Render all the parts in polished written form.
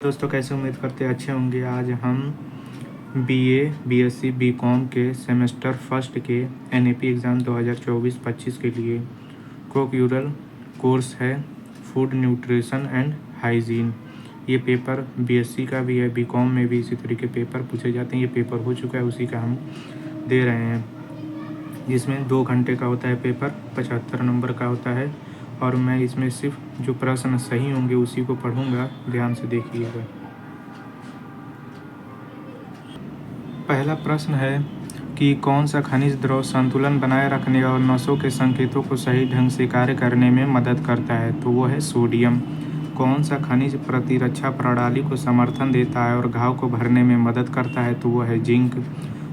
दोस्तों कैसे उम्मीद करते हैं अच्छे होंगे। आज हम बीए, बीएससी, बीकॉम के सेमेस्टर फर्स्ट के एनएपी एग्ज़ाम 2024-25 के लिए कोक्यूरल कोर्स है फूड न्यूट्रिशन एंड हाइजीन। ये पेपर बीएससी का भी है, बीकॉम में भी इसी तरीके पेपर पूछे जाते हैं। ये पेपर हो चुका है, उसी का हम दे रहे हैं, जिसमें 2 घंटे का होता है पेपर, 75 नंबर का होता है। और मैं इसमें सिर्फ जो प्रश्न सही होंगे उसी को पढ़ूंगा, ध्यान से देखिएगा। पहला प्रश्न है कि कौन सा खनिज द्रव संतुलन बनाए रखने और नसों के संकेतों को सही ढंग से कार्य करने में मदद करता है, तो वो है सोडियम। कौन सा खनिज प्रतिरक्षा प्रणाली को समर्थन देता है और घाव को भरने में मदद करता है, तो वो है जिंक।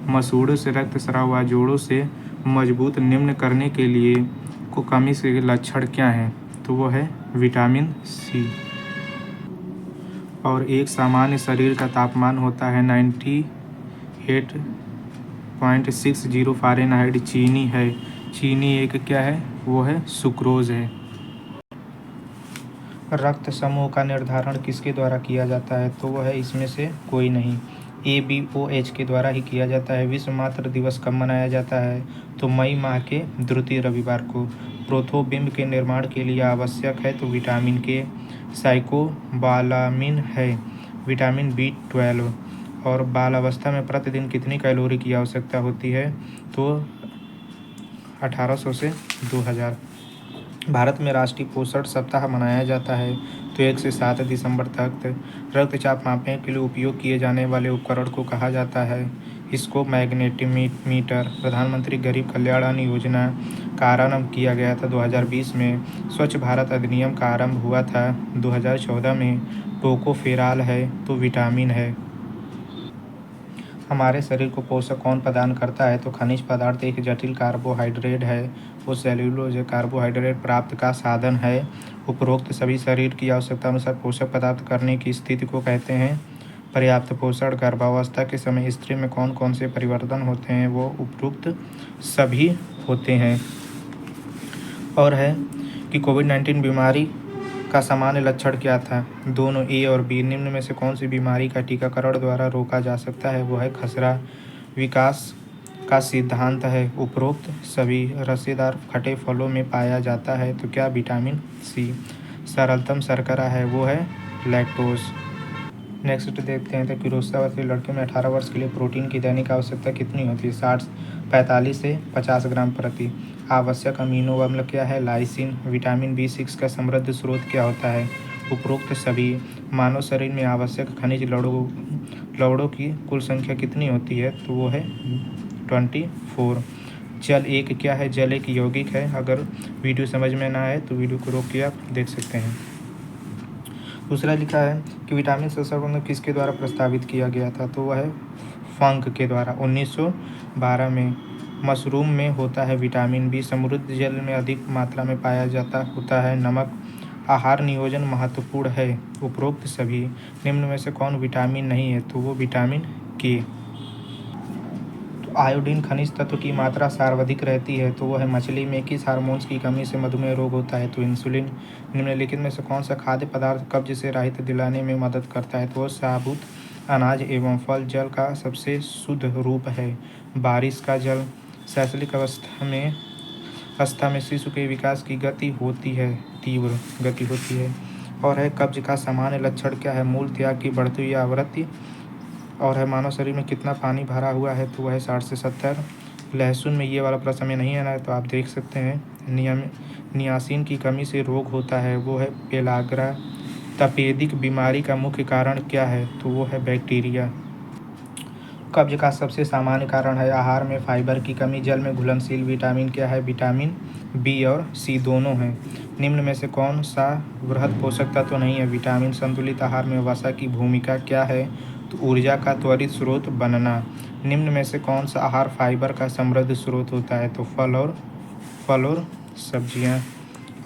मसूड़ों से रक्तस्राव व जोड़ों से मजबूत निम्न करने के लिए को कमी के लक्षण क्या हैं, तो वो है विटामिन सी। और एक सामान्य शरीर का तापमान होता है 98.60 फ़ारेनहाइट। चीनी है, चीनी एक क्या है, वो है सुक्रोज है। रक्त समूह का निर्धारण किसके द्वारा किया जाता है, तो वह है इसमें से कोई नहीं, ABOH के द्वारा ही किया जाता है। विश्व मातृ दिवस कब मनाया जाता है, तो मई माह के द्वितीय रविवार को। प्रोथोबिम्ब के निर्माण के लिए आवश्यक है, तो विटामिन के। साइकोबालामिन है, विटामिन B12। और बाल अवस्था में प्रतिदिन कितनी कैलोरी की आवश्यकता होती है, तो 1800 से 2000। भारत में राष्ट्रीय पोषण सप्ताह मनाया जाता है, तो 1 से 7 दिसंबर तक। रक्तचाप मापने के लिए उपयोग किए जाने वाले उपकरण को कहा जाता है, इसको मैग्नेटिमीटर। प्रधानमंत्री गरीब कल्याण अन्न योजना का आरंभ किया गया था 2020 में। स्वच्छ भारत अधिनियम का आरंभ हुआ था 2014 में। टोकोफेराल है, तो विटामिन है। हमारे शरीर को पोषक कौन प्रदान करता है, तो खनिज पदार्थ एक जटिल कार्बोहाइड्रेट है, वो सेल्यूलोज कार्बोहाइड्रेट प्राप्त का साधन है। उपरोक्त सभी शरीर की आवश्यकता अनुसार पोषक पदार्थ करने की स्थिति को कहते हैं पर्याप्त पोषण। गर्भावस्था के समय स्त्री में कौन कौन से परिवर्तन होते हैं, वो उपरोक्त सभी होते हैं। और है कि कोविड-19 बीमारी का सामान्य लक्षण क्या था, दोनों A और B। निम्न में से कौन सी बीमारी का टीकाकरण द्वारा रोका जा सकता है, वो है खसरा। विकास का सिद्धांत है उपरोक्त सभी। रसेदार खट्टे फलों में पाया जाता है, तो क्या, विटामिन C। सरलतम शर्करा है, वो है लैक्टोज। नेक्स्ट देखते हैं, तो किशोरावस्थी लड़के में 18 वर्ष के लिए प्रोटीन की दैनिक आवश्यकता कितनी होती है, 45 से 50 ग्राम प्रति। आवश्यक अमीनो अम्ल क्या है, लाइसिन। विटामिन B6 का समृद्ध स्रोत क्या होता है, उपरोक्त सभी। मानव शरीर में आवश्यक खनिज लवणों की कुल संख्या कितनी होती है, तो वो है 24। जल एक क्या है, जल एक यौगिक है। अगर वीडियो समझ में ना आए तो वीडियो को रोक के आप देख सकते हैं। दूसरा लिखा है कि विटामिन से संबंध किसके द्वारा प्रस्तावित किया गया था, तो वह है फंक के द्वारा 1912 में। मशरूम में होता है विटामिन B। समृद्ध जल में अधिक मात्रा में पाया जाता होता है नमक। आहार नियोजन महत्वपूर्ण है, उपरोक्त सभी। निम्न में से कौन विटामिन नहीं है, तो वो विटामिन K। तो आयोडीन खनिज तत्व की मात्रा सर्वाधिक रहती है, तो वो है मछली में। किस हार्मोन्स की कमी से मधुमेह रोग होता है, तो इंसुलिन। निम्नलिखित में से कौन सा खाद्य पदार्थ कब्ज से राहत दिलाने में मदद करता है, तो वो साबुत अनाज एवं फल। जल का सबसे शुद्ध रूप है बारिश का जल। शैशलिक अवस्था में शिशु के विकास की गति होती है, तीव्र गति होती है। और है कब्ज का सामान्य लक्षण क्या है, मूल त्याग की बढ़ती हुई आवृत्ति। और है मानव शरीर में कितना पानी भरा हुआ है, तो वह है 60 से 70। लहसुन में ये वाला प्रश्न में नहीं आना है, तो आप देख सकते हैं। नियासिन की कमी से रोग होता है, वो है पेलाग्रा। तपेदिक बीमारी का मुख्य कारण क्या है, तो वो है बैक्टीरिया। कब्ज का सबसे सामान्य कारण है आहार में फाइबर की कमी। जल में घुलनशील विटामिन क्या है, विटामिन B और C दोनों हैं। निम्न में से कौन सा वृहद पोषक तत्व नहीं है, विटामिन। संतुलित आहार में वसा की भूमिका क्या है, तो ऊर्जा का त्वरित स्रोत बनना। निम्न में से कौन सा आहार फाइबर का समृद्ध स्रोत होता है, तो फल और सब्जियां।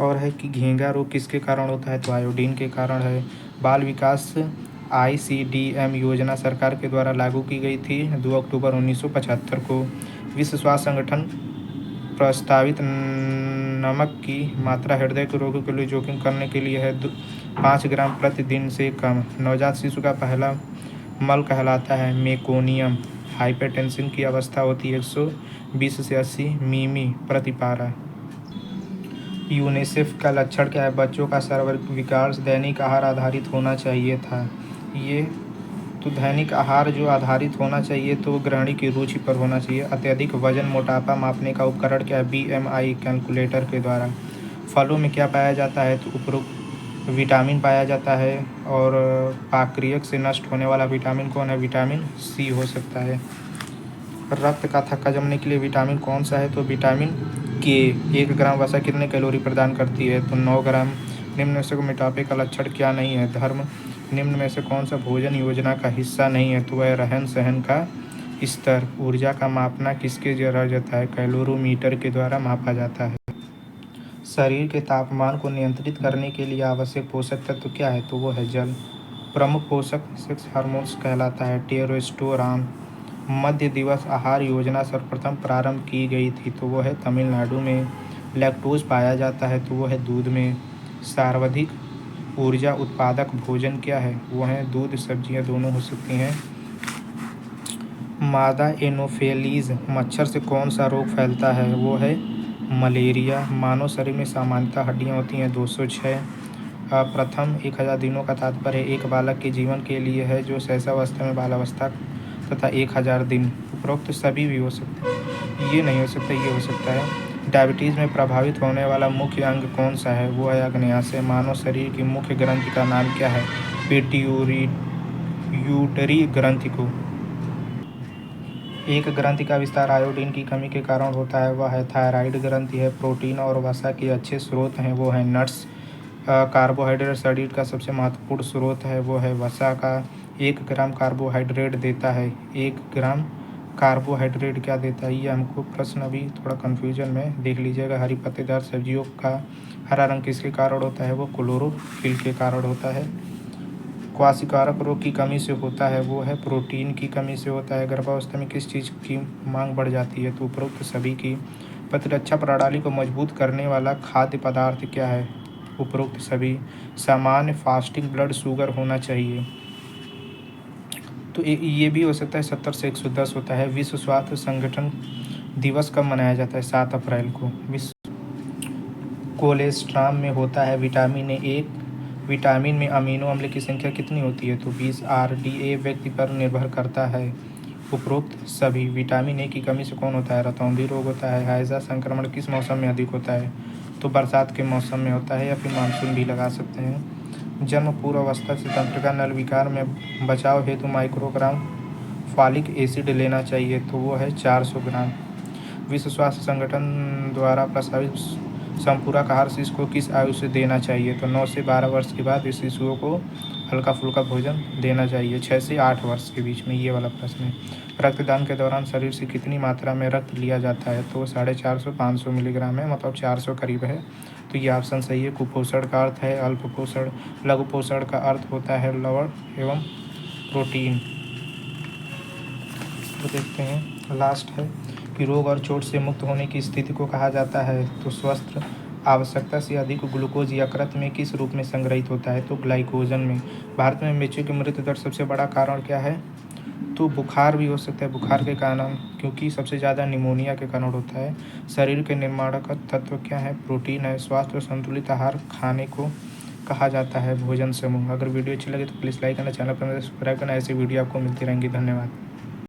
और है कि घेंगा रोग किसके कारण होता है, तो आयोडीन के कारण है। बाल विकास ICDM योजना सरकार के द्वारा लागू की गई थी 2 अक्टूबर 1975 को। विश्व स्वास्थ्य संगठन प्रस्तावित नमक की मात्रा हृदय के रोगों के लिए जोखिम करने के लिए है 5 ग्राम प्रतिदिन से कम। नवजात शिशु का पहला मल कहलाता है मेकोनियम। हाइपरटेंशन की अवस्था होती है 120 से 80 मिमी प्रति पारा। यूनिसेफ का लक्षण क्या है? बच्चों का सर्वांगीण विकास दैनिक आहार आधारित होना चाहिए था। ये तो दैनिक आहार जो आधारित होना चाहिए तो गृहिणी की रुचि पर होना चाहिए। अत्यधिक वजन मोटापा मापने का उपकरण क्या है? BMI कैलकुलेटर के द्वारा। फलों में क्या पाया जाता है? तो उपरोक्त विटामिन पाया जाता है। और पाक्रियक से नष्ट होने वाला विटामिन कौन है? विटामिन C हो सकता है। रक्त का थक्का जमने के लिए विटामिन कौन सा है? तो विटामिन के। 1 ग्राम वसा कितने कैलोरी प्रदान करती है? तो 9 ग्राम। निम्न में से मोटापे का लक्षण क्या नहीं है? धर्म। निम्न में से कौन सा भोजन योजना का हिस्सा नहीं है? तो वह रहन सहन का स्तर। ऊर्जा का मापना किसके द्वारा जाता है? कैलोरीमीटर के द्वारा मापा जाता है। शरीर के तापमान को नियंत्रित करने के लिए आवश्यक पोषक तत्व क्या है? तो वो है जल। प्रमुख पोषक सेक्स हार्मोन्स कहलाता है टेस्टोस्टेरोन। मध्य दिवस आहार योजना सर्वप्रथम प्रारंभ की गई थी तो वो है तमिलनाडु में। लैक्टोज पाया जाता है तो वो है दूध में। सर्वाधिक ऊर्जा उत्पादक भोजन क्या है? वो है दूध सब्जियां दोनों हो सकती हैं। मादा एनोफेलीज मच्छर से कौन सा रोग फैलता है? वो है मलेरिया। मानव शरीर में सामान्यतः हड्डियां होती हैं 206। प्रथम 1000 दिनों का तात्पर्य एक बालक के जीवन के लिए है जो शैशवावस्था में बालावस्था तथा 1000 दिन। उपरोक्त सभी भी हो सकते हैं। ये नहीं हो सकता, ये हो सकता है। डायबिटीज़ में प्रभावित होने वाला मुख्य अंग कौन सा है? वो है अग्न्याशय। मानव शरीर की मुख्य ग्रंथि का नाम क्या है? पिट्यूटरी ग्रंथि को। एक ग्रंथि का विस्तार आयोडीन की कमी के कारण होता है, वह है थायराइड ग्रंथि है। प्रोटीन और वसा के अच्छे स्रोत हैं, वो है नट्स। कार्बोहाइड्रेट शरीर का सबसे महत्वपूर्ण स्रोत है, वो है वसा का। 1 ग्राम कार्बोहाइड्रेट देता है। 1 ग्राम कार्बोहाइड्रेट क्या देता है? ये हमको प्रश्न अभी थोड़ा कन्फ्यूजन में देख लीजिएगा। हरी पत्तेदार सब्जियों का हरा रंग किसके कारण होता है? वो क्लोरोफिल के कारण होता है। क्वाशिकारक रोग की कमी से होता है, वो है प्रोटीन की कमी से होता है। गर्भावस्था में किस चीज़ की मांग बढ़ जाती है? तो उपरोक्त सभी की। प्रतिरक्षा प्रणाली को मजबूत करने वाला खाद्य पदार्थ क्या है? उपरोक्त सभी। सामान्य फास्टिंग ब्लड शुगर होना चाहिए तो ये भी हो सकता है 70 से 110 होता है। विश्व स्वास्थ्य संगठन दिवस कब मनाया जाता है? 7 अप्रैल को। विश्व कोलेस्ट्रॉल में होता है विटामिन ए। विटामिन में अमीनो अम्ल की संख्या कितनी होती है? तो 20। RDA व्यक्ति पर निर्भर करता है। उपरोक्त सभी। विटामिन ए की कमी से कौन होता है? रतौंधी रोग होता है। हैजा संक्रमण किस मौसम में अधिक होता है? तो बरसात के मौसम में होता है, या फिर मानसून भी लगा सकते हैं। जन्म पूर्व अवस्था से तंत्रिका नल विकार में बचाव हेतु माइक्रोग्राम फॉलिक एसिड लेना चाहिए तो वो है 400 ग्राम। विश्व स्वास्थ्य संगठन द्वारा प्रस्तावित संपूरक आहार शिशु को किस आयु से देना चाहिए? तो 9 से 12 वर्ष के बाद इस शिशुओं को हल्का फुल्का भोजन देना चाहिए। 6 से 8 वर्ष के बीच में, ये वाला प्रश्न है। रक्तदान के दौरान शरीर से कितनी मात्रा में रक्त लिया जाता है? तो 450-500 मिलीग्राम है, मतलब 400 करीब है। तो ये ऑप्शन सही है। कुपोषण का अर्थ है अल्प पोषण। लघु पोषण का अर्थ होता है लवण एवं प्रोटीन। तो देखते हैं, लास्ट है कि रोग और चोट से मुक्त होने की स्थिति को कहा जाता है तो स्वस्थ। आवश्यकता से अधिक ग्लूकोज यकृत में किस रूप में संग्रहित होता है? तो ग्लाइकोजन में। भारत में बच्चों की मृत्यु दर सबसे बड़ा कारण क्या है? तो बुखार भी हो सकता है, बुखार के कारण, क्योंकि सबसे ज़्यादा निमोनिया के कारण होता है। शरीर के निर्माणक तत्व क्या है? प्रोटीन है। स्वास्थ्य और संतुलित आहार खाने को कहा जाता है भोजन समूह। अगर वीडियो अच्छी लगे तो प्लीज़ लाइक करना, चैनल पर सब्सक्राइब करना। ऐसी वीडियो आपको मिलती रहेंगी। धन्यवाद।